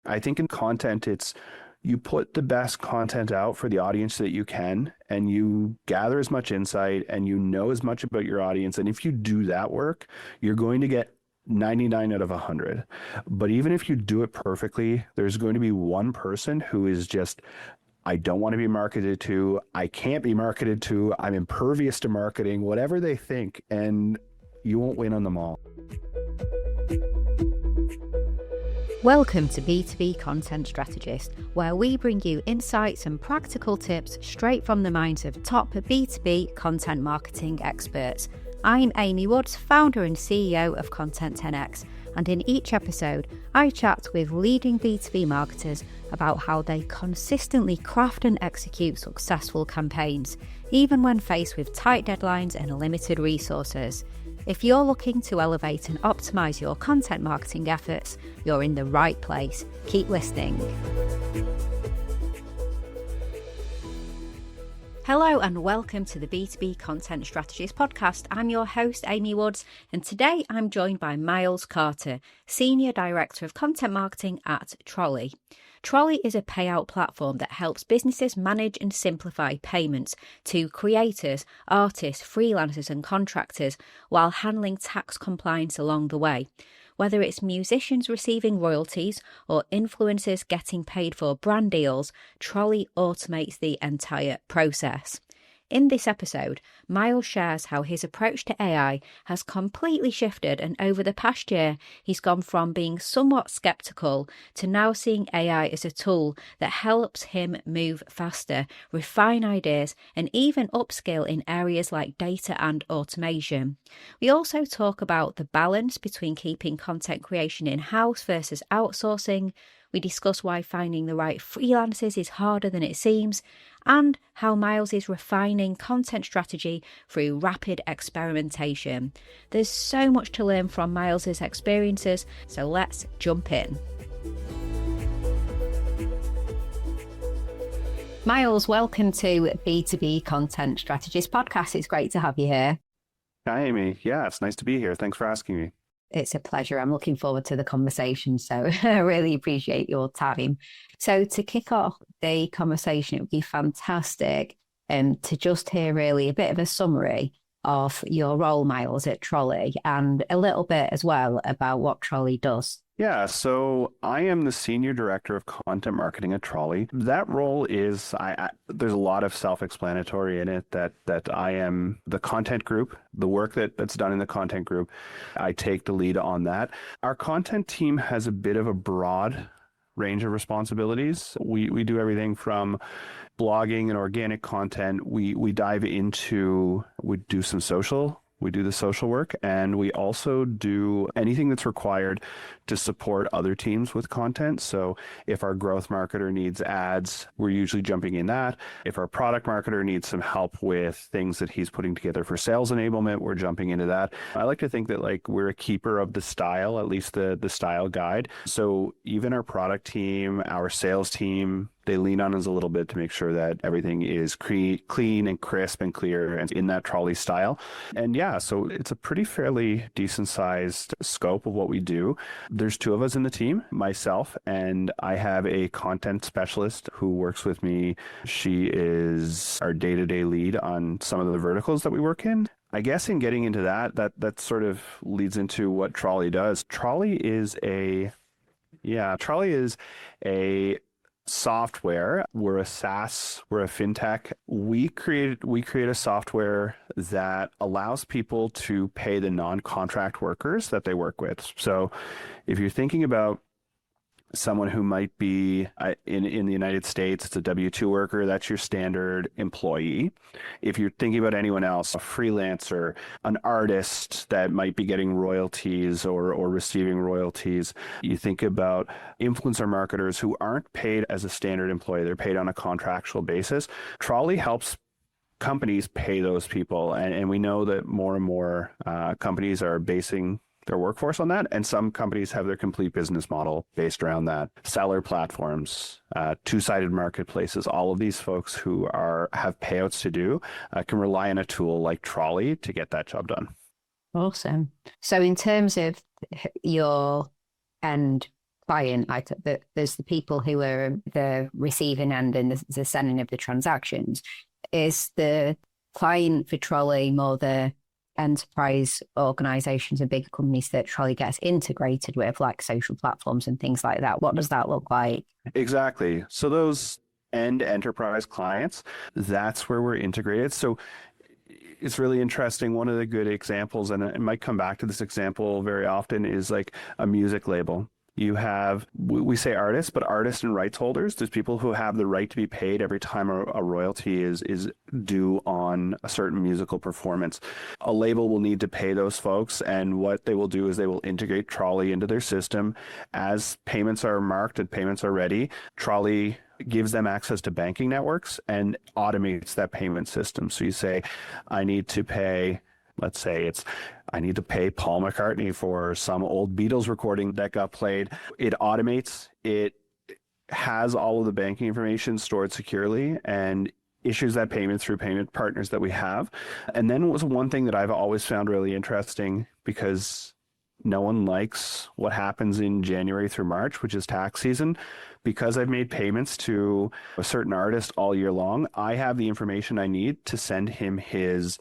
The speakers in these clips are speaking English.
I think in content, it's you put the best content out for the audience that you can, and you gather as much insight and you know as much about your audience. And if you do that work, you're going to get 99 out of 100. But even if you do it perfectly, there's going to be one person who is just, I don't want to be marketed to, I can't be marketed to, I'm impervious to marketing, whatever they think, and you won't win on them all. Welcome to B2B Content Strategist, where we bring you insights and practical tips straight from the minds of top B2B content marketing experts. I'm Amy Woods, founder and CEO of Content 10X, and in each episode, I chat with leading B2B marketers about how they consistently craft and execute successful campaigns, even when faced with tight deadlines and limited resources. If you're looking to elevate and optimize your content marketing efforts, you're in the right place. Keep listening. Hello and welcome to the B2B Content Strategist podcast. I'm your host, Amy Woods, and today I'm joined by Myles Carter, Senior Director of Content Marketing at Trolley. Trolley is a payout platform that helps businesses manage and simplify payments to creators, artists, freelancers and contractors while handling tax compliance along the way. Whether it's musicians receiving royalties or influencers getting paid for brand deals, Trolley automates the entire process. In this episode, Myles shares how his approach to AI has completely shifted, and over the past year, he's gone from being somewhat skeptical to now seeing AI as a tool that helps him move faster, refine ideas, and even upskill in areas like data and automation. We also talk about the balance between keeping content creation in-house versus outsourcing. We discuss why finding the right freelancers is harder than it seems, and how Myles is refining content strategy through rapid experimentation. There's so much to learn from Myles' experiences, so let's jump in. Myles, welcome to B2B Content Strategist podcast. It's great to have you here. Hi, Amy. Yeah, it's nice to be here. Thanks for asking me. It's a pleasure. I'm looking forward to the conversation, so I really appreciate your time. So to kick off the conversation, it would be fantastic to just hear really a bit of a summary of your role, Myles, at Trolley, and a little bit as well about what Trolley does. Yeah, so I am the Senior Director of Content Marketing at Trolley. That role is, there's a lot of self-explanatory in it that I am the content group, the work that's done in the content group. I take the lead on that. Our content team has a bit of a broad range of responsibilities. We do everything from blogging and organic content. We dive into, we do some social. We do the social work, and we also do anything that's required to support other teams with content. So if our growth marketer needs ads, we're usually jumping in that. If our product marketer needs some help with things that he's putting together for sales enablement, we're jumping into that. I like to think that we're a keeper of the style, at least the style guide. So even our product team, our sales team, they lean on us a little bit to make sure that everything is clean and crisp and clear and in that Trolley style. And yeah, so it's a pretty fairly decent sized scope of what we do. There's two of us in the team, myself, and I have a content specialist who works with me. She is our day-to-day lead on some of the verticals that we work in. I guess in getting into that sort of leads into what Trolley does. Trolley is a software. We're a SaaS, we're a fintech. We create a software that allows people to pay the non-contract workers that they work with. So if you're thinking about someone who might be in the United States, it's a W-2 worker, that's your standard employee. If you're thinking about anyone else, a freelancer, an artist that might be getting royalties or receiving royalties, you think about influencer marketers who aren't paid as a standard employee, they're paid on a contractual basis. Trolley helps companies pay those people, and we know that more and more companies are basing their workforce on that, and some companies have their complete business model based around that. Seller platforms, two-sided marketplaces, all of these folks who have payouts to do can rely on a tool like Trolley to get that job done. Awesome. So in terms of your end client, there's the people who are the receiving end and the sending of the transactions. Is the client for Trolley more the enterprise organizations and big companies that Trolley gets integrated with, like social platforms and things like that? What does that look like? Exactly. So those end enterprise clients, that's where we're integrated. So it's really interesting. One of the good examples, and I might come back to this example very often, is like a music label. You have, we say artists, but artists and rights holders. There's people who have the right to be paid every time a royalty is due on a certain musical performance. A label will need to pay those folks, and what they will do is they will integrate Trolley into their system. As payments are marked and payments are ready, Trolley gives them access to banking networks and automates that payment system. So you say, I need to pay, let's say I need to pay Paul McCartney for some old Beatles recording that got played. It automates, it has all of the banking information stored securely and issues that payment through payment partners that we have. And then was one thing that I've always found really interesting, because no one likes what happens in January through March, which is tax season. Because I've made payments to a certain artist all year long, I have the information I need to send him his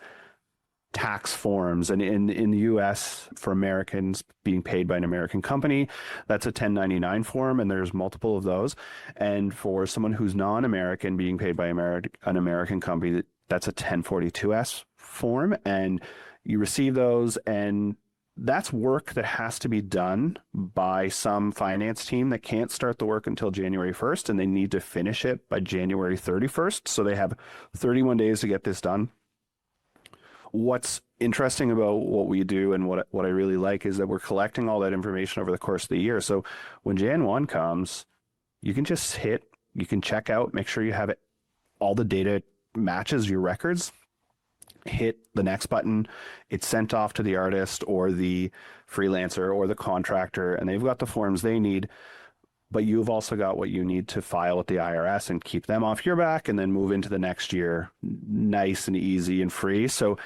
tax forms. And in the US, for Americans being paid by an American company, that's a 1099 form, and there's multiple of those. And for someone who's non-American being paid by an American company, that's a 1042S form. And you receive those, and that's work that has to be done by some finance team that can't start the work until January 1st, and they need to finish it by January 31st. So they have 31 days to get this done. What's interesting about what we do and what I really like is that we're collecting all that information over the course of the year. So when Jan 1 comes, you can just you can check out, make sure you have it, all the data matches your records, hit the next button, it's sent off to the artist or the freelancer or the contractor, and they've got the forms they need, but you've also got what you need to file with the IRS and keep them off your back and then move into the next year nice and easy and free. So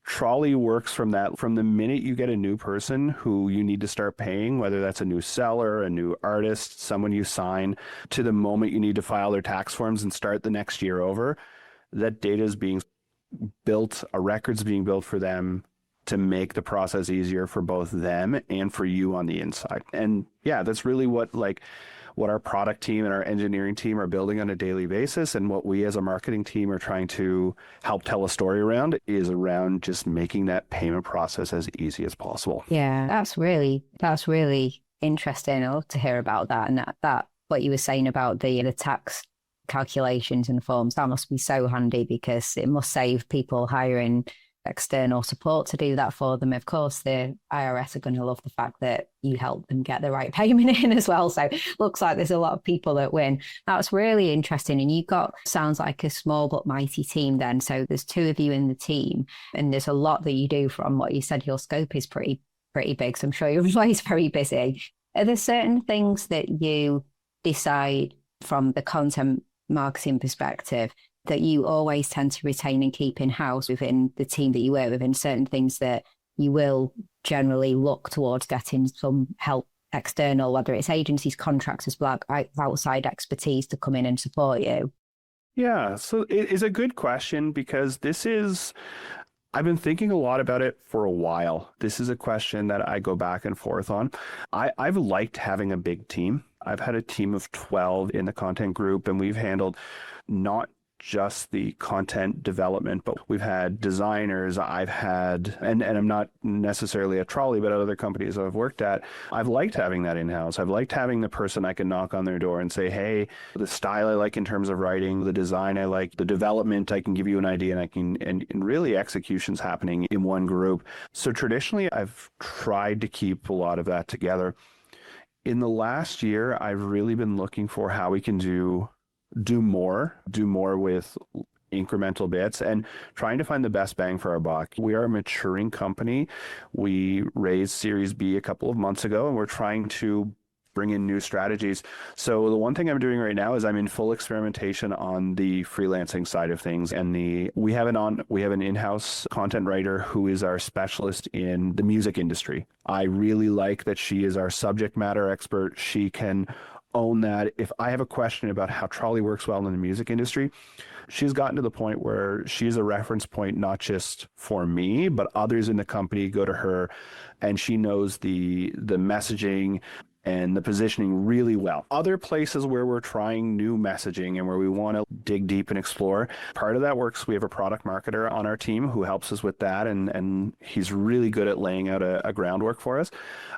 Trolley works from the minute you get a new person who you need to start paying, whether that's a new seller, a new artist, someone you sign, to the moment you need to file their tax forms and start the next year over. That data is being built, a record's being built for them to make the process easier for both them and for you on the inside. And yeah, that's really what our product team and our engineering team are building on a daily basis, and what we as a marketing team are trying to help tell a story around is around just making that payment process as easy as possible. Yeah, that's really interesting. I love to hear about that, and that what you were saying about the tax calculations and forms, that must be so handy, because it must save people hiring external support to do that for them. Of course, the IRS are going to love the fact that you help them get the right payment in as well. So looks like there's a lot of people that win. That's really interesting. And you've got, sounds like a small but mighty team then. So there's two of you in the team, and there's a lot that you do. From what you said, your scope is pretty big. So I'm sure you're always very busy. Are there certain things that you decide from the content marketing perspective that you always tend to retain and keep in-house within the team that you work with, and certain things that you will generally look towards getting some help external, whether it's agencies, contractors, black outside expertise to come in and support you? Yeah, so it is a good question, because I've been thinking a lot about it for a while. This is a question that I go back and forth on. I've liked having a big team. I've had a team of 12 in the content group, and we've handled not just the content development, but we've had designers, I've had, and I'm not necessarily at Trolley, but at other companies I've worked at, I've liked having that in-house. I've liked having the person I can knock on their door and say, hey, the style I like in terms of writing, the design I like, the development, I can give you an idea, and really execution's happening in one group. So traditionally, I've tried to keep a lot of that together. In the last year, I've really been looking for how we can do more with incremental bits and trying to find the best bang for our buck. We are a maturing company. We raised Series B a couple of months ago, and we're trying to bring in new strategies. So the one thing I'm doing right now is I'm in full experimentation on the freelancing side of things. And we have an in-house content writer who is our specialist in the music industry. I really like that she is our subject matter expert. She can own that. If I have a question about how Trolley works well in the music industry, she's gotten to the point where she's a reference point, not just for me, but others in the company go to her, and she knows the messaging and the positioning really well. Other places where we're trying new messaging and where we want to dig deep and explore, part of that works. We have a product marketer on our team who helps us with that, and he's really good at laying out a groundwork for us.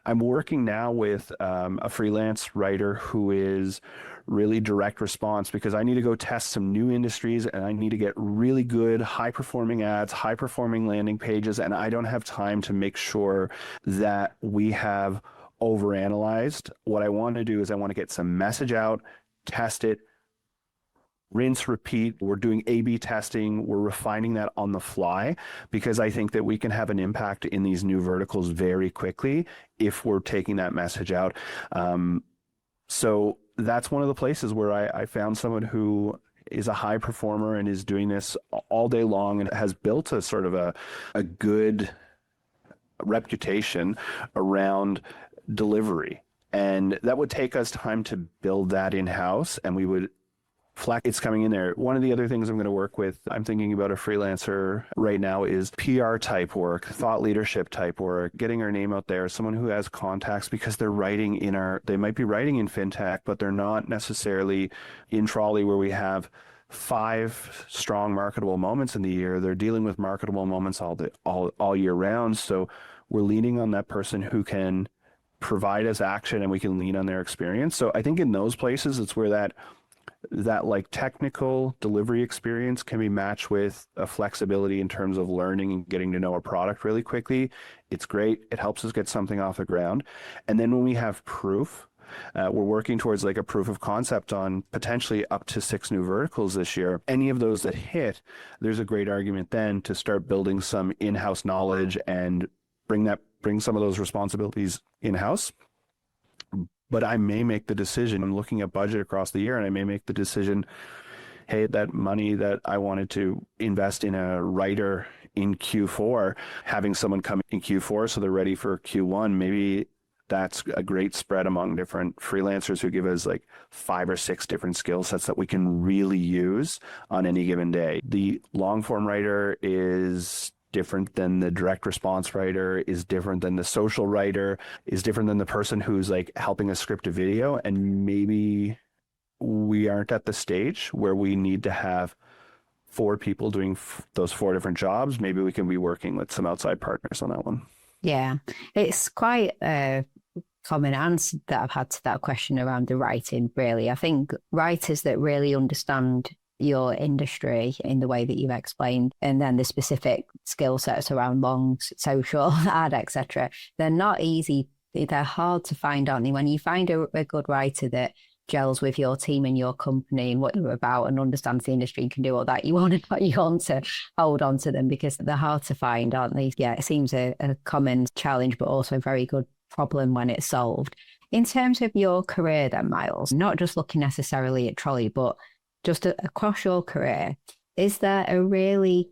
I'm working now with a freelance writer who is really direct response, because I need to go test some new industries and I need to get really good high performing ads, high performing landing pages, and I don't have time to make sure that we have overanalyzed. What I want to do is I want to get some message out, test it, rinse, repeat. We're doing A/B testing. We're refining that on the fly, because I think that we can have an impact in these new verticals very quickly if we're taking that message out. So that's one of the places where I found someone who is a high performer and is doing this all day long and has built a sort of a good reputation around delivery. And that would take us time to build that in-house, and we would flex. It's coming in there. One of the other things I'm going to work with, I'm thinking about a freelancer right now, is PR type work, thought leadership type work, getting our name out there, someone who has contacts, because they might be writing in fintech, but they're not necessarily in Trolley where we have 5 strong marketable moments in the year. They're dealing with marketable moments all year round. So we're leaning on that person who can provide us action, and we can lean on their experience. So I think in those places, it's where that like technical delivery experience can be matched with a flexibility in terms of learning and getting to know a product really quickly. It's great. It helps us get something off the ground. And then when we have proof, we're working towards like a proof of concept on potentially up to 6 new verticals this year. Any of those that hit, there's a great argument then to start building some in-house knowledge and bring some of those responsibilities in-house. But I may make the decision, I'm looking at budget across the year, and I may make the decision, hey, that money that I wanted to invest in a writer in Q4, having someone come in Q4 so they're ready for Q1, maybe that's a great spread among different freelancers who give us like 5 or 6 different skill sets that we can really use on any given day. The long form writer is different than the direct response writer, is different than the social writer, is different than the person who's like helping us script a video. And maybe we aren't at the stage where we need to have 4 people doing those 4 different jobs. Maybe we can be working with some outside partners on that one. Yeah, it's quite a common answer that I've had to that question around the writing, really. I think writers that really understand your industry in the way that you've explained, and then the specific skill sets around long social ad, etc., they're not easy. They're hard to find, aren't they? When you find a good writer that gels with your team and your company and what you're about and understands the industry and can do all that, you want to hold on to them, because they're hard to find, aren't they? Yeah, it seems a common challenge, but also a very good problem when it's solved. In terms of your career then, Myles, not just looking necessarily at Trolley, but just across your career, is there a really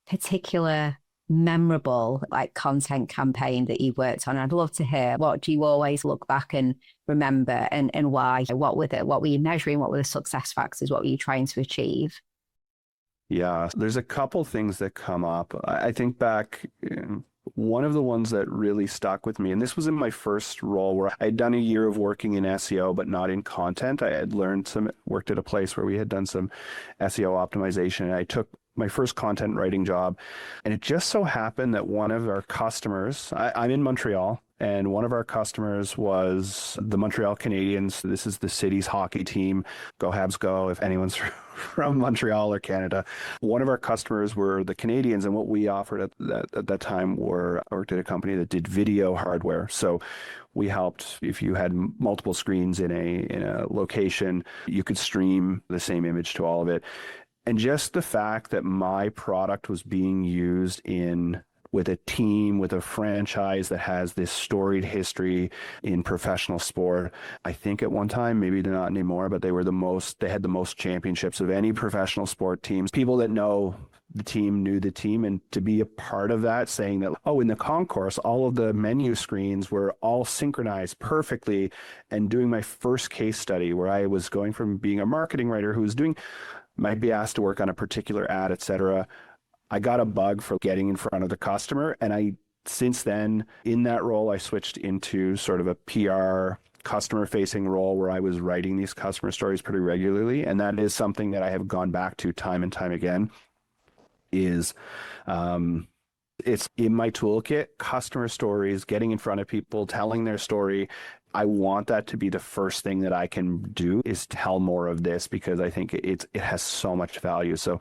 particular memorable like content campaign that you've worked on? I'd love to hear. What do you always look back and remember, and why? What were you measuring? What were the success factors? What were you trying to achieve? Yeah, there's a couple things that come up. I think back, one of the ones that really stuck with me, and this was in my first role where I had done a year of working in SEO, but not in content. I had worked at a place where we had done some SEO optimization, and I took my first content writing job. And it just so happened that one of our customers, I'm in Montreal, and one of our customers was the Montreal Canadiens. This is the city's hockey team. Go Habs go, if anyone's from Montreal or Canada. One of our customers were the Canadiens, and what we offered at that time worked at a company that did video hardware. So we helped, if you had multiple screens in a location, you could stream the same image to all of it. And just the fact that my product was being used in with a team, with a franchise that has this storied history in professional sport. I think at one time, maybe not anymore, but they had the most championships of any professional sport teams. People that know the team knew the team, and to be a part of that, saying that, oh, in the concourse, all of the menu screens were all synchronized perfectly, and doing my first case study where I was going from being a marketing writer who was might be asked to work on a particular ad, etc. I got a bug for getting in front of the customer. And since then, in that role, I switched into sort of a PR customer facing role where I was writing these customer stories pretty regularly. And that is something that I have gone back to time and time again is, it's in my toolkit, customer stories, getting in front of people, telling their story. I want that to be the first thing that I can do is tell more of this, because I think it has so much value. So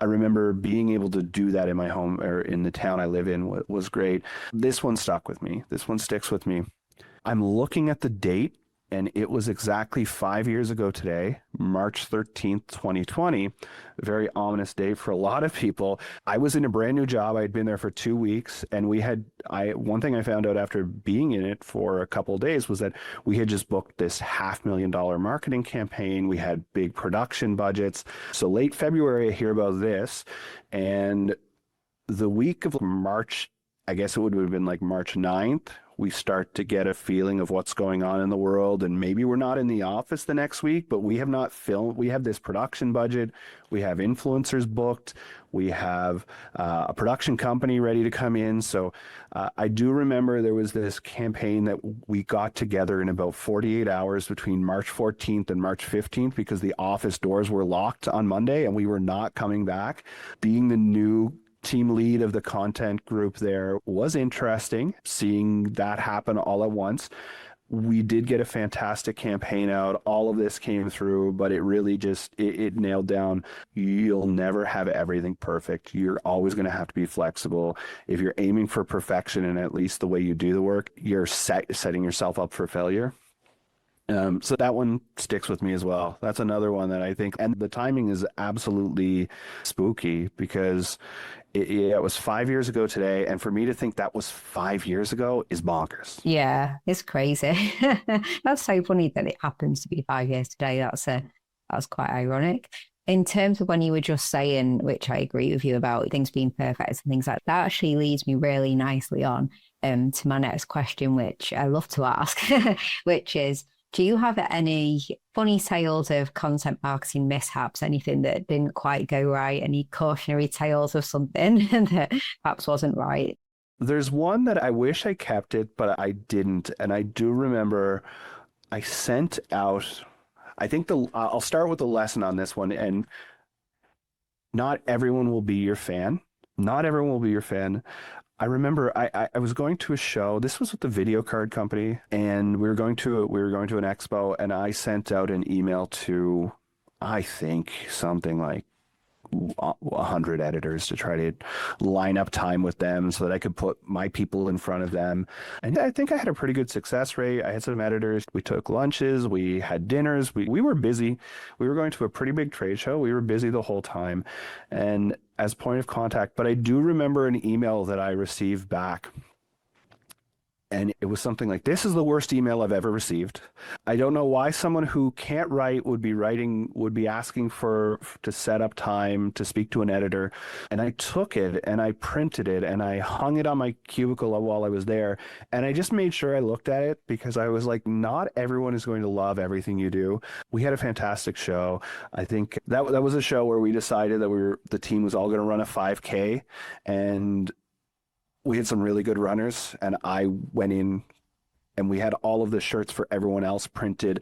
I remember being able to do that in my home, or in the town I live in, was great. This one stuck with me. This one sticks with me. I'm looking at the date, and it was exactly 5 years ago today, March 13th, 2020. A very ominous date for a lot of people. I was in a brand new job. I had been there for 2 weeks, and one thing I found out after being in it for a couple of days was that we had just booked this $500,000 marketing campaign. We had big production budgets. So late February, I hear about this, and the week of March, I guess it would have been like March 9th, we start to get a feeling of what's going on in the world. And maybe we're not in the office the next week, but we have not filmed. We have this production budget. We have influencers booked. We have a production company ready to come in. So I do remember there was this campaign that we got together in about 48 hours between March 14th and March 15th, because the office doors were locked on Monday and we were not coming back. Being the new team lead of the content group there was interesting, seeing that happen all at once. We did get a fantastic campaign out. All of this came through, but it really just, it nailed down. You'll never have everything perfect. You're always going to have to be flexible. If you're aiming for perfection in at least the way you do the work, you're setting yourself up for failure. So that one sticks with me as well. That's another one that I think, and the timing is absolutely spooky, because it was 5 years ago today. And for me to think that was 5 years ago is bonkers. Yeah, it's crazy. That's so funny that it happens to be 5 years today. That's quite ironic. In terms of when you were just saying, which I agree with you about things being perfect and things like that, actually leads me really nicely on to my next question, which I love to ask, which is, do you have any funny tales of content marketing mishaps, anything that didn't quite go right, any cautionary tales of something that perhaps wasn't right? There's one that I wish I kept it, but I didn't. And I do remember I sent out, I think I'll start with the lesson on this one. And not everyone will be your fan. Not everyone will be your fan. I remember I was going to a show. This was with the video card company, and we were going to an expo, and I sent out an email to, I think, something like 100 editors to try to line up time with them so that I could put my people in front of them. And I think I had a pretty good success rate. I had some editors. We took lunches. We had dinners. We were busy. We were going to a pretty big trade show. We were busy the whole time. And as point of contact, but I do remember an email that I received back. And it was something like, this is the worst email I've ever received. I don't know why someone who can't write would be asking to set up time to speak to an editor. And I took it and I printed it and I hung it on my cubicle while I was there. And I just made sure I looked at it, because I was like, not everyone is going to love everything you do. We had a fantastic show. I think that was a show where we decided that the team was all going to run a 5K, and we had some really good runners, and I went in and we had all of the shirts for everyone else printed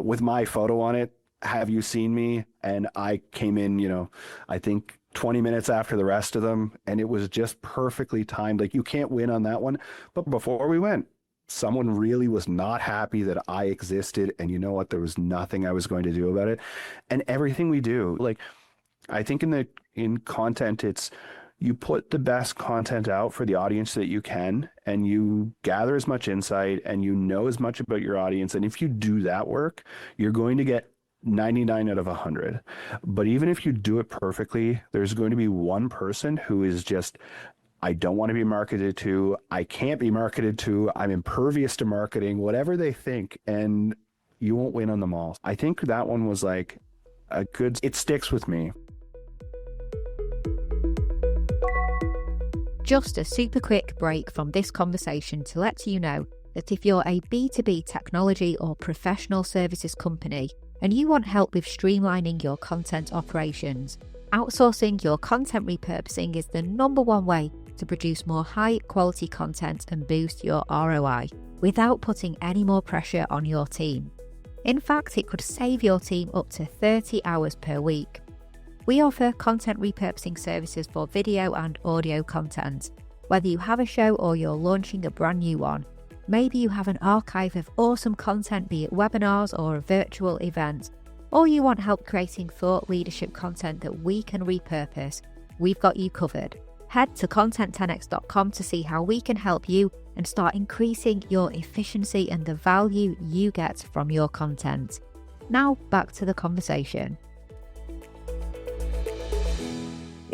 with my photo on it. Have you seen me? And I came in, I think 20 minutes after the rest of them, and it was just perfectly timed. Like, you can't win on that one. But before we went, someone really was not happy that I existed. And you know what? There was nothing I was going to do about it. And everything we do, like, I think in content, it's, you put the best content out for the audience that you can, and you gather as much insight and you know as much about your audience. And if you do that work, you're going to get 99 out of 100. But even if you do it perfectly, there's going to be one person who is just, I don't want to be marketed to. I can't be marketed to. I'm impervious to marketing, whatever they think. And you won't win on them all. I think that one was like it sticks with me. Just a super quick break from this conversation to let you know that if you're a B2B technology or professional services company and you want help with streamlining your content operations, outsourcing your content repurposing is the number one way to produce more high quality content and boost your ROI without putting any more pressure on your team. In fact, it could save your team up to 30 hours per week. We offer content repurposing services for video and audio content. Whether you have a show or you're launching a brand new one, maybe you have an archive of awesome content, be it webinars or a virtual event, or you want help creating thought leadership content that we can repurpose, we've got you covered. Head to content10x.com to see how we can help you and start increasing your efficiency and the value you get from your content. Now back to the conversation.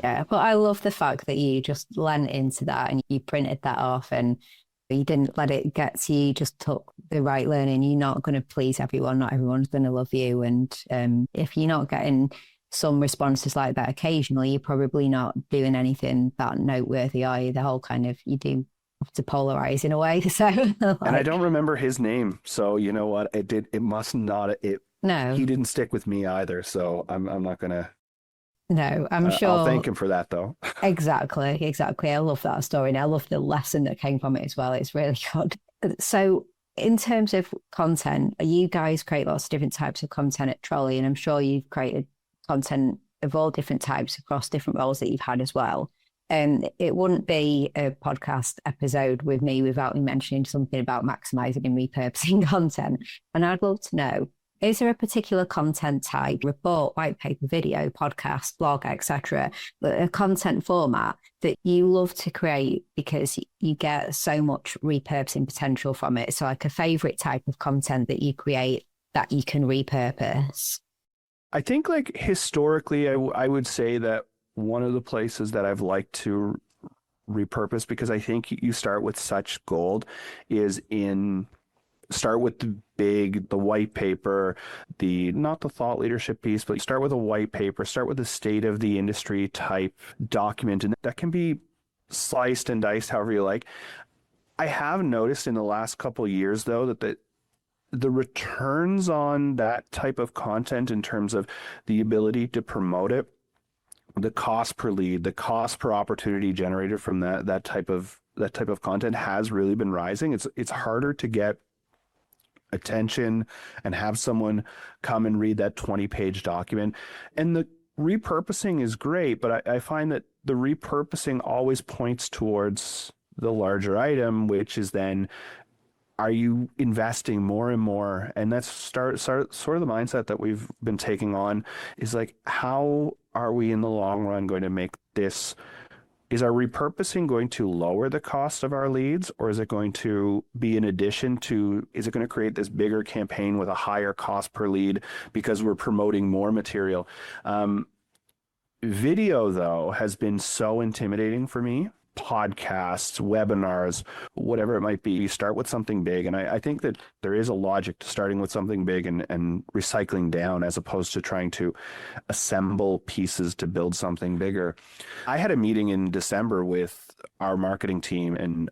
Yeah, but I love the fact that you just lent into that and you printed that off and you didn't let it get to you, just took the right learning. You're not going to please everyone. Not everyone's going to love you. And if you're not getting some responses like that occasionally, you're probably not doing anything that noteworthy, are you? The whole kind of, you do have to polarize in a way. So, and I don't remember his name. So you know what? No, he didn't stick with me either. So I'm not going to. No, I'm sure. I'll thank him for that, though. Exactly. I love that story. And I love the lesson that came from it as well. It's really good. So in terms of content, you guys create lots of different types of content at Trolley, and I'm sure you've created content of all different types across different roles that you've had as well. And it wouldn't be a podcast episode with me without me mentioning something about maximizing and repurposing content. And I'd love to know, is there a particular content type, report, white paper, video, podcast, blog, etc., a content format that you love to create because you get so much repurposing potential from it? So like a favorite type of content that you create that you can repurpose? I think like historically, I would say that one of the places that I've liked to repurpose, because I think you start with such gold, is start with the white paper, not the thought leadership piece, but start with a white paper, start with a state of the industry type document, and that can be sliced and diced however you like. I have noticed in the last couple of years, though, that the returns on that type of content in terms of the ability to promote it, the cost per lead, the cost per opportunity generated from that type of content has really been rising. It's harder to get attention and have someone come and read that 20-page document. And the repurposing is great, but I find that the repurposing always points towards the larger item, which is then, are you investing more and more? And that's sort of the mindset that we've been taking on, is like, how are we in the long run going to make this? Is our repurposing going to lower the cost of our leads, or is it going to be in addition to, is it going to create this bigger campaign with a higher cost per lead because we're promoting more material? Video, though, has been so intimidating for me. Podcasts, webinars, whatever it might be, you start with something big. And I think that there is a logic to starting with something big and recycling down, as opposed to trying to assemble pieces to build something bigger. I had a meeting in December with our marketing team, and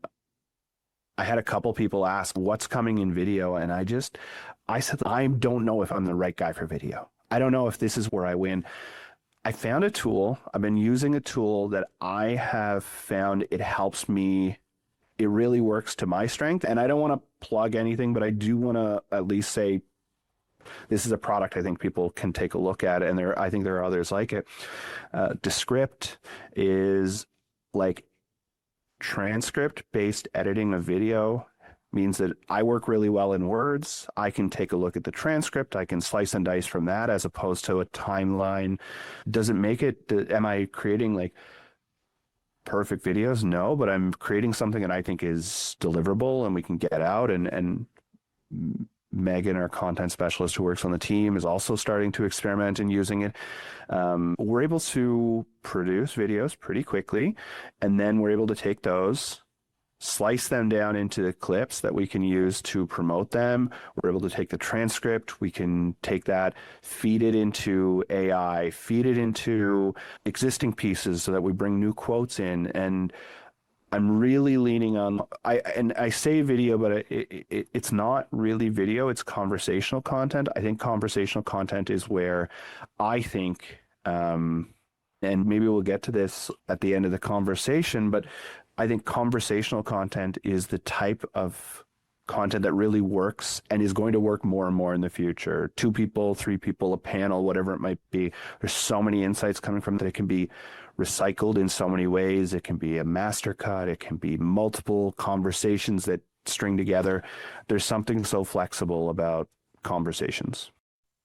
I had a couple people ask what's coming in video. And I said, I don't know if I'm the right guy for video. I don't know if this is where I win. I found a tool. I've been using a tool that I have found it helps me. It really works to my strength. And I don't want to plug anything, but I do want to at least say this is a product I think people can take a look at. And I think there are others like it. Descript is like transcript-based editing of video. Means that I work really well in words. I can take a look at the transcript. I can slice and dice from that, as opposed to a timeline. Does it make it, am I creating like perfect videos? No, but I'm creating something that I think is deliverable and we can get out and Megan, our content specialist who works on the team, is also starting to experiment and using it. We're able to produce videos pretty quickly, and then we're able to take those, slice them down into the clips that we can use to promote them. We're able to take the transcript. We can take that, feed it into AI, feed it into existing pieces so that we bring new quotes in. And I'm really leaning on, I say video, but it's not really video. It's conversational content. I think conversational content is where I think, and maybe we'll get to this at the end of the conversation, but I think conversational content is the type of content that really works and is going to work more and more in the future. 2 people, 3 people, a panel, whatever it might be. There's so many insights coming from that. It can be recycled in so many ways. It can be a master cut. It can be multiple conversations that string together. There's something so flexible about conversations.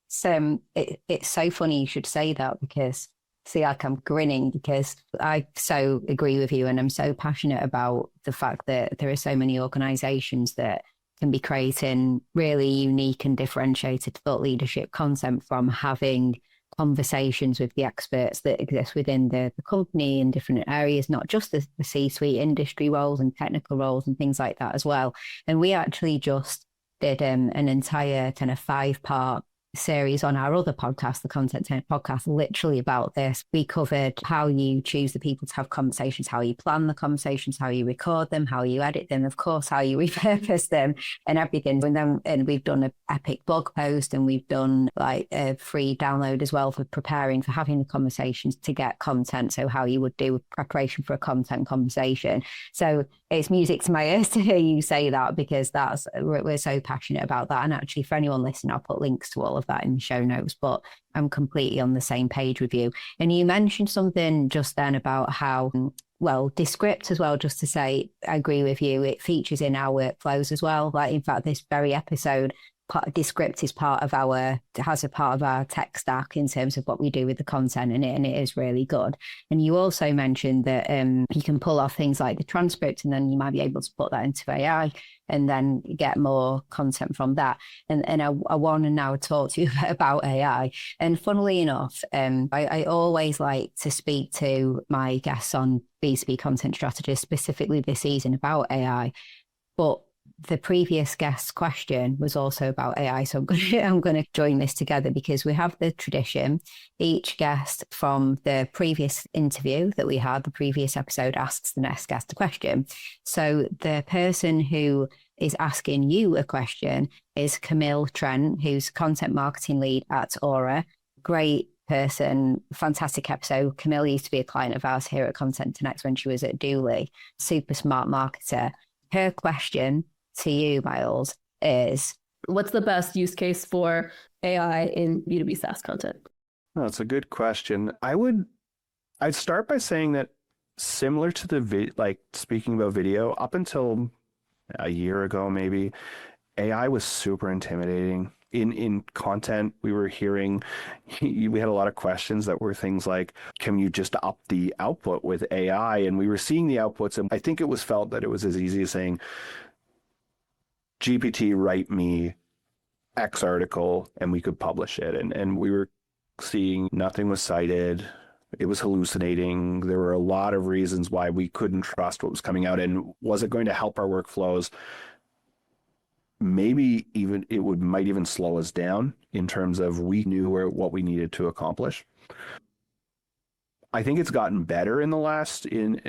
So it's so funny you should say that, because see, like, I'm grinning because I so agree with you, and I'm so passionate about the fact that there are so many organizations that can be creating really unique and differentiated thought leadership content from having conversations with the experts that exist within the company in different areas, not just the C-suite industry roles and technical roles and things like that as well. And we actually just did an entire kind of 5-part series on our other podcast, the Content Tech podcast, literally about this. We covered how you choose the people to have conversations, how you plan the conversations, how you record them, how you edit them, of course, how you repurpose them and everything. And we've done an epic blog post, and we've done like a free download as well for preparing for having the conversations to get content. So how you would do preparation for a content conversation. So it's music to my ears to hear you say that, because we're so passionate about that. And actually, for anyone listening, I'll put links to all of that in the show notes, but I'm completely on the same page with you. And you mentioned something just then about how, well, Descript as well, just to say, I agree with you. It features in our workflows as well. Like, in fact, this very episode, Descript is has a part of our tech stack in terms of what we do with the content in it, and it is really good. And you also mentioned that you can pull off things like the transcript, and then you might be able to put that into AI and then get more content from that. And I want to now talk to you about AI. And funnily enough, I always like to speak to my guests on B2B content strategists, specifically this season, about AI. But the previous guest's question was also about AI. So I'm going to join this together, because we have the tradition. Each guest from the previous interview that we had, the previous episode, asks the next guest a question. So the person who is asking you a question is Camille Trent, who's content marketing lead at Aura. Great person, fantastic episode. Camille used to be a client of ours here at Content Connect when she was at Dooley. Super smart marketer. Her question to you, Myles, is, what's the best use case for AI in B2B SaaS content? That's a good question. I'd start by saying that, similar to the speaking about video, up until a year ago, maybe, AI was super intimidating. In content, we were hearing, we had a lot of questions that were things like, can you just up the output with AI? And we were seeing the outputs, and I think it was felt that it was as easy as saying, GPT, write me X article, and we could publish it. And we were seeing nothing was cited. It was hallucinating. There were a lot of reasons why we couldn't trust what was coming out. And was it going to help our workflows? Maybe even might even slow us down in terms of we knew what we needed to accomplish. I think it's gotten better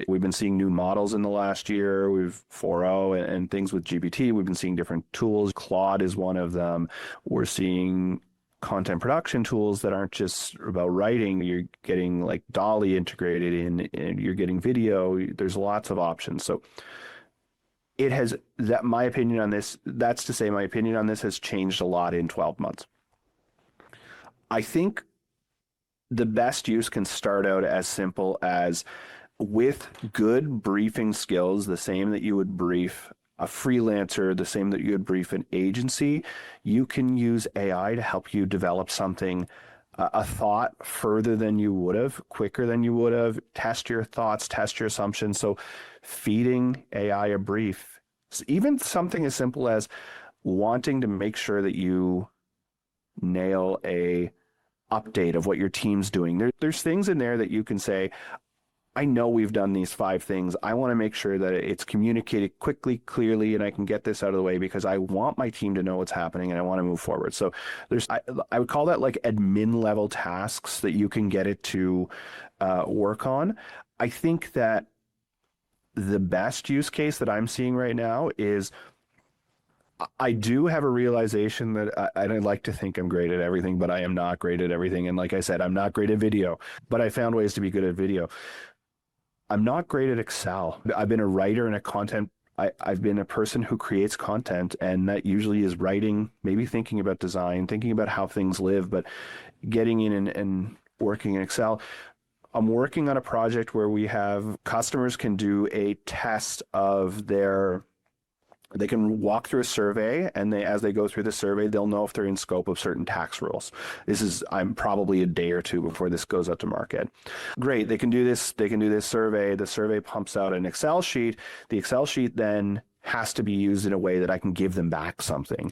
we've been seeing new models in the last year. We've 4.0 and things with GPT. We've been seeing different tools. Claude is one of them. We're seeing content production tools that aren't just about writing. You're getting like Dolly integrated in, and you're getting video. There's lots of options. So my opinion on this has changed a lot in 12 months. I think the best use can start out as simple as, with good briefing skills, the same that you would brief a freelancer, the same that you would brief an agency, you can use AI to help you develop something, a thought further than you would have, quicker than you would have, test your thoughts, test your assumptions. So feeding AI a brief, even something as simple as, wanting to make sure that you nail a update of what your team's doing. There's things in there that you can say, I know we've done these 5 things. I want to make sure that it's communicated quickly, clearly, and I can get this out of the way because I want my team to know what's happening and I want to move forward. So I would call that like admin level tasks that you can get it to work on. I think that the best use case that I'm seeing right now is I do have a realization that I like to think I'm great at everything, but I am not great at everything. And like I said, I'm not great at video, but I found ways to be good at video. I'm not great at Excel. I've been a writer and a content. I've been a person who creates content, and that usually is writing, maybe thinking about design, thinking about how things live, but getting in and working in Excel. I'm working on a project where we have customers can do a test of they can walk through a survey, and as they go through the survey, they'll know if they're in scope of certain tax rules. I'm probably a day or 2 before this goes out to market. Great, they can do this survey. The survey pumps out an Excel sheet. The Excel sheet then has to be used in a way that I can give them back something.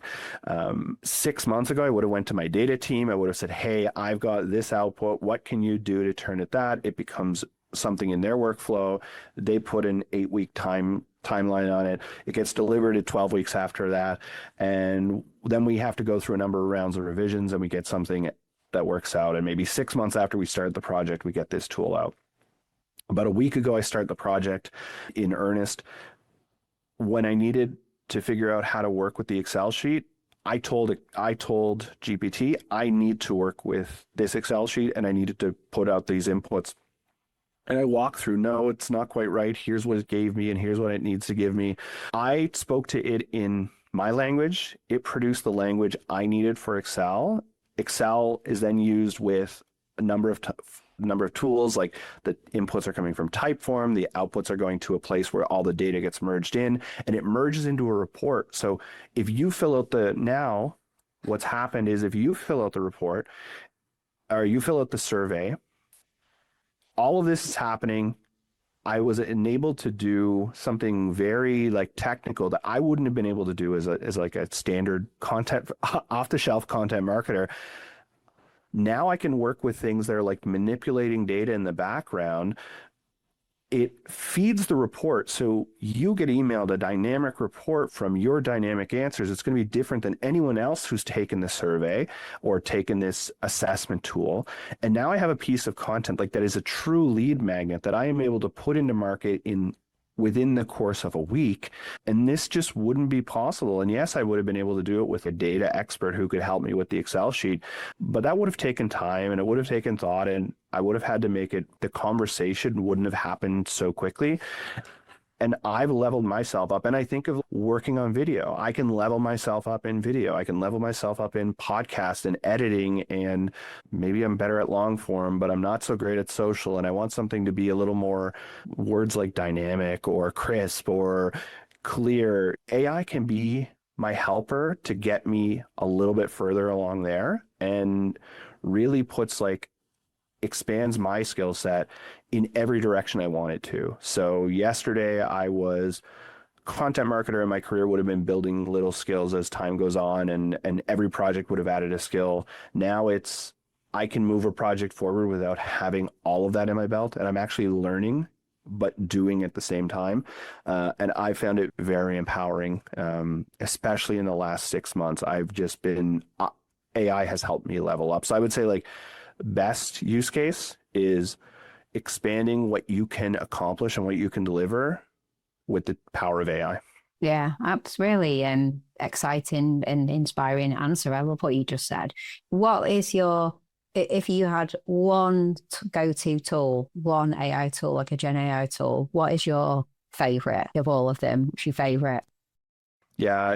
6 months ago, I would have went to my data team. I would have said, hey, I've got this output. What can you do to turn it that? It becomes something in their workflow. They put an 8-week timeline on it. It gets delivered at 12 weeks after that. And then we have to go through a number of rounds of revisions and we get something that works out. And maybe 6 months after we start the project, we get this tool out. About a week ago, I started the project in earnest. When I needed to figure out how to work with the Excel sheet, I told GPT, I need to work with this Excel sheet and I needed to put out these inputs. And I walked through, no, it's not quite right. Here's what it gave me and here's what it needs to give me. I spoke to it in my language. It produced the language I needed for Excel. Excel is then used with a number of tools, like the inputs are coming from Typeform, the outputs are going to a place where all the data gets merged in, and it merges into a report. So if you fill out what's happened is if you fill out the report or you fill out the survey, all of this is happening. I was enabled to do something very technical that I wouldn't have been able to do as a standard content off the shelf content marketer. Now I can work with things that are like manipulating data in the background. It feeds the report. So you get emailed a dynamic report from your dynamic answers. It's going to be different than anyone else who's taken the survey or taken this assessment tool. And now I have a piece of content that is a true lead magnet that I am able to put into market within the course of a week. And this just wouldn't be possible. And yes, I would have been able to do it with a data expert who could help me with the Excel sheet, but that would have taken time and it would have taken thought, and I would have had to make it, the conversation wouldn't have happened so quickly. And I've leveled myself up. And I think of working on video. I can level myself up in video. I can level myself up in podcast and editing. And maybe I'm better at long form, but I'm not so great at social. And I want something to be a little more words like dynamic or crisp or clear. AI can be my helper to get me a little bit further along there and really expands my skill set in every direction I want it to. So yesterday I was content marketer and my career would have been building little skills as time goes on, and every project would have added a skill. Now I can move a project forward without having all of that in my belt, and I'm actually learning but doing at the same time. And I found it very empowering, especially in the last 6 months. AI has helped me level up. So I would say best use case is expanding what you can accomplish and what you can deliver with the power of AI. Yeah, that's really exciting and inspiring answer. I love what you just said. What is if you had one go-to tool, one AI tool, like a Gen AI tool, what is your favorite of all of them? What's your favorite? Yeah,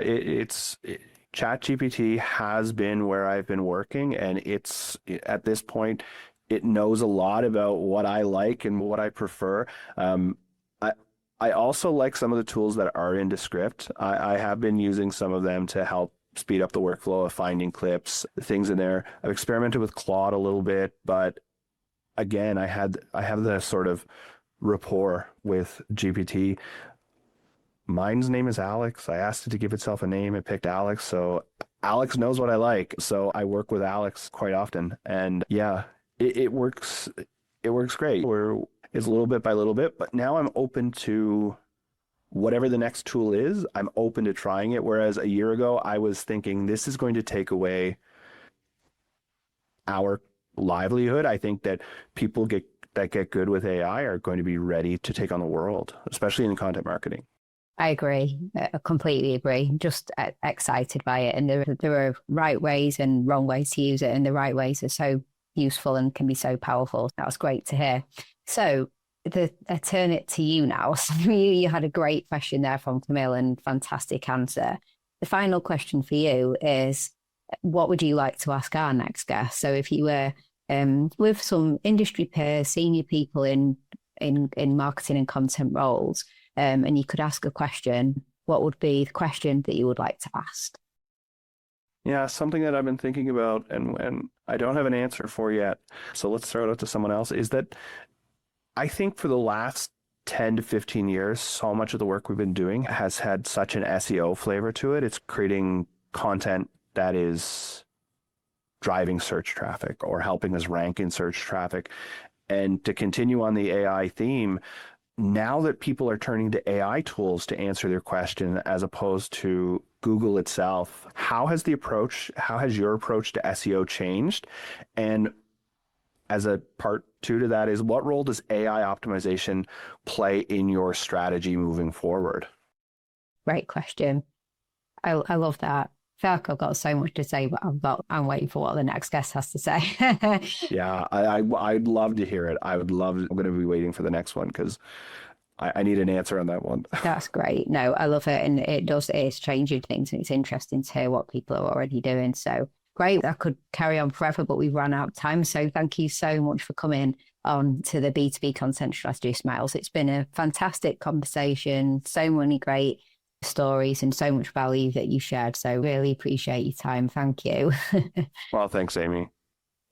ChatGPT has been where I've been working, and at this point, it knows a lot about what I like and what I prefer. I also like some of the tools that are in Descript. I have been using some of them to help speed up the workflow of finding clips, things in there. I've experimented with Claude a little bit, but again, I have the sort of rapport with GPT. Mine's name is Alex. I asked it to give itself a name. It picked Alex. So Alex knows what I like. So I work with Alex quite often. And yeah, it works. It works great. It's a little bit by little bit, but now I'm open to whatever the next tool is. I'm open to trying it. Whereas a year ago, I was thinking this is going to take away our livelihood. I think that people that get good with AI are going to be ready to take on the world, especially in content marketing. I agree. I completely agree. Just excited by it. And there are right ways and wrong ways to use it. And the right ways are so useful and can be so powerful. That was great to hear. So I turn it to you now. So you had a great question there from Camille and fantastic answer. The final question for you is, what would you like to ask our next guest? So if you were with some industry peers, senior people in marketing and content roles, and you could ask a question, what would be the question that you would like to ask? Yeah, something that I've been thinking about and I don't have an answer for yet, so let's throw it out to someone else, is that I think for the last 10 to 15 years, so much of the work we've been doing has had such an SEO flavor to it. It's creating content that is driving search traffic or helping us rank in search traffic. And to continue on the AI theme, now that people are turning to AI tools to answer their question as opposed to Google itself, how has your approach to SEO changed? And as a part two to that is, what role does AI optimization play in your strategy moving forward? Great question. I love that. I feel like I've got so much to say, but I'm waiting for what the next guest has to say. Yeah, I'd love to hear it. I'm going to be waiting for the next one because I need an answer on that one. That's great. No, I love it. And it's changing things and it's interesting to hear what people are already doing. So great. I could carry on forever, but we've run out of time. So thank you so much for coming on to the B2B Content Strategist, Myles. It's been a fantastic conversation. So many great stories and so much value that you shared. So really appreciate your time. Thank you. Well, thanks, Amy.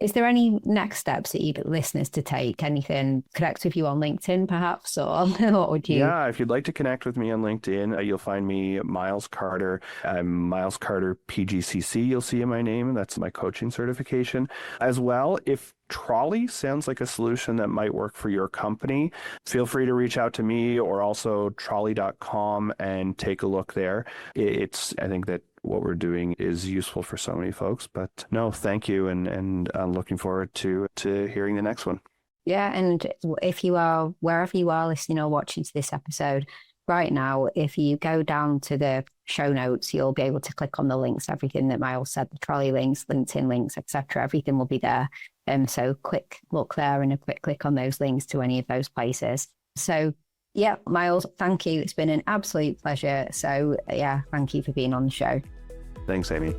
Is there any next steps that you'd listeners to take? Anything, connect with you on LinkedIn perhaps, or what would you? Yeah, if you'd like to connect with me on LinkedIn, you'll find me Myles Carter. I'm Myles Carter PGCC. You'll see in my name. That's my coaching certification. As well, if Trolley sounds like a solution that might work for your company, feel free to reach out to me or also trolley.com and take a look there. I think that what we're doing is useful for so many folks, but no, thank you. And I'm looking forward to hearing the next one. Yeah. And if you are, wherever you are listening or watching to this episode right now, if you go down to the show notes, you'll be able to click on the links, everything that Myles said, the Trolley links, LinkedIn links, etc. Everything will be there. So quick look there and a quick click on those links to any of those places. So yeah, Myles, thank you. It's been an absolute pleasure. So yeah, thank you for being on the show. Thanks, Amy.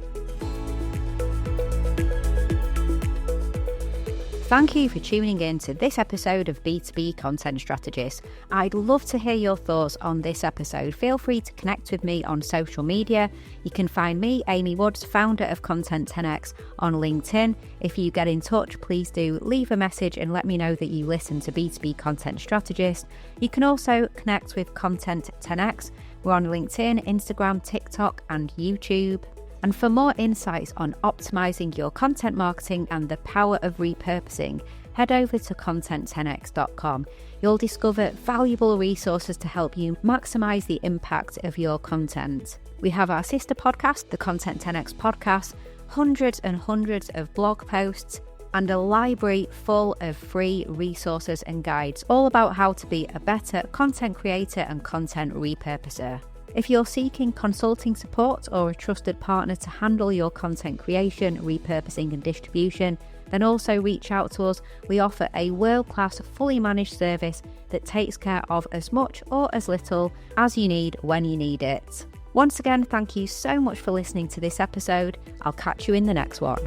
Thank you for tuning in to this episode of B2B Content Strategist. I'd love to hear your thoughts on this episode. Feel free to connect with me on social media. You can find me, Amy Woods, founder of Content 10X, on LinkedIn. If you get in touch, please do leave a message and let me know that you listen to B2B Content Strategist. You can also connect with Content 10X. We're on LinkedIn, Instagram, TikTok, and YouTube. And for more insights on optimizing your content marketing and the power of repurposing, head over to content10x.com. You'll discover valuable resources to help you maximize the impact of your content. We have our sister podcast, the Content 10X podcast, hundreds and hundreds of blog posts, and a library full of free resources and guides, all about how to be a better content creator and content repurposer. If you're seeking consulting support or a trusted partner to handle your content creation, repurposing and distribution, then also reach out to us. We offer a world-class, fully managed service that takes care of as much or as little as you need when you need it. Once again, thank you so much for listening to this episode. I'll catch you in the next one.